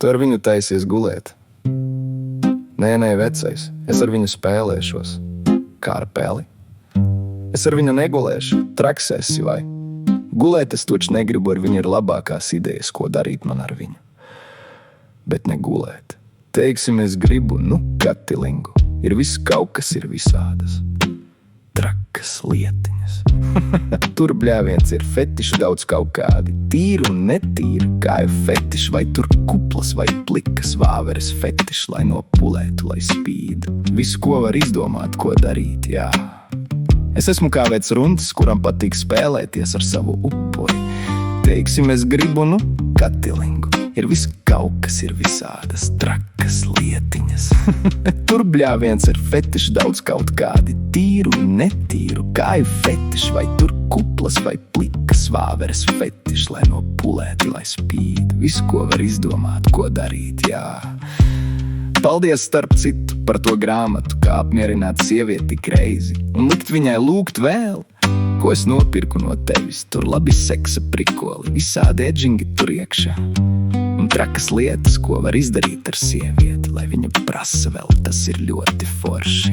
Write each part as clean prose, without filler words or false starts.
Tu ar viņu taisies gulēt? Nē, vecais, es ar viņu spēlēšos. Kā ar peli? Es ar viņu negulēšu, traks esi vai? Gulēt es taču negribu, ar viņu ir labākās idejas, ko darīt man ar viņu. Bet ne gulēt. Teiksim, es gribu, katilingu. Ir viss kaut kas ir visādas. Trakas lietiņas. Tur bļāviens ir fetiši daudz kaut kādi. Tīri un netīri, kā ir fetiši. Vai tur kuplas vai plikas vāveres fetiši, lai nopulētu, lai spīd. Visu, ko var izdomāt, ko darīt, jā. Es esmu kā veids runtis, kuram patīk spēlēties ar savu upuri. Teiksim, es gribu, katilingu. Ir viss kaut kas ir visādas trakas lietiņas. Tur bļāviens ir fetiši daudz kaut kādi. Tīru un netīru, kā ir fetiši. Vai tur kuplas vai plikas vāveres fetiši, lai nopulētu, lai spīd. Visu, ko var izdomāt, ko darīt, jā. Paldies starp citu par to grāmatu, kā apmierināt sievieti tik reizi un likt viņai lūgt vēl, ko es nopirku no tevis. Tur labi seksa prikoli, visādi edžingi tur iekšā un trakas lietas, ko var izdarīt ar sievieti, lai viņa prasa vēl, tas ir ļoti forši.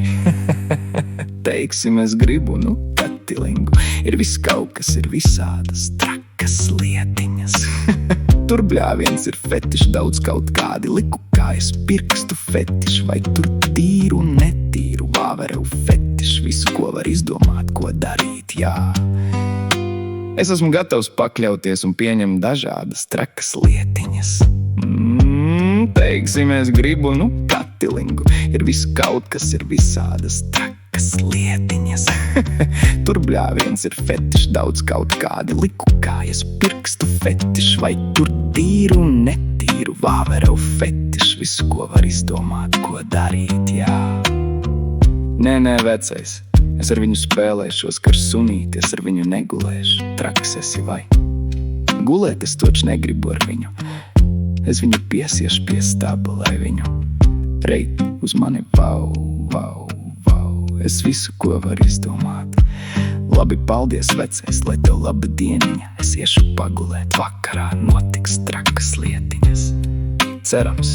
Teiksim, es gribu, katilingu. Ir viss kaut kas ir visādas trakas lietiņas. Tur bļāviens ir fetiši daudz kaut kādi. Liku kājas pirkstu fetiši. Vai tur tīru un netīru vāveru fetiši. Visu, ko var izdomāt, ko darīt, jā. Es esmu gatavs pakļauties un pieņemt dažādas trakas lietiņas. Teiksim, es gribu, katilingu. Ir viss kaut kas ir visādas trakas lietiņas. Tur bļāviens ir fetiši daudz kaut kādi. Liku kājas pirkstu fetiši. Vai tur tīru un netīru vāveru fetiši. Visu, ko var izdomāt, ko darīt, jā. Nē, vecais, es ar viņu spēlēšos, kā ar sunīti. Es ar viņu negulēšu, traks esi vai? Gulēt es taču negribu ar viņu. Es viņu piesiešu pie staba, lai viņu reit uz mani vau. Es visu, ko var izdomāt. Labi, paldies, vecais, lai tev laba dieniņa. Es iešu pagulēt, vakarā notiks trakas lietiņas. Cerams,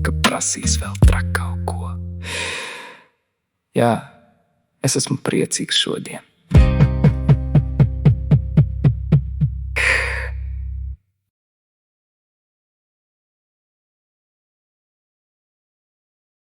ka prasīs vēl trakau ko. Jā, es esmu priecīgs šodien.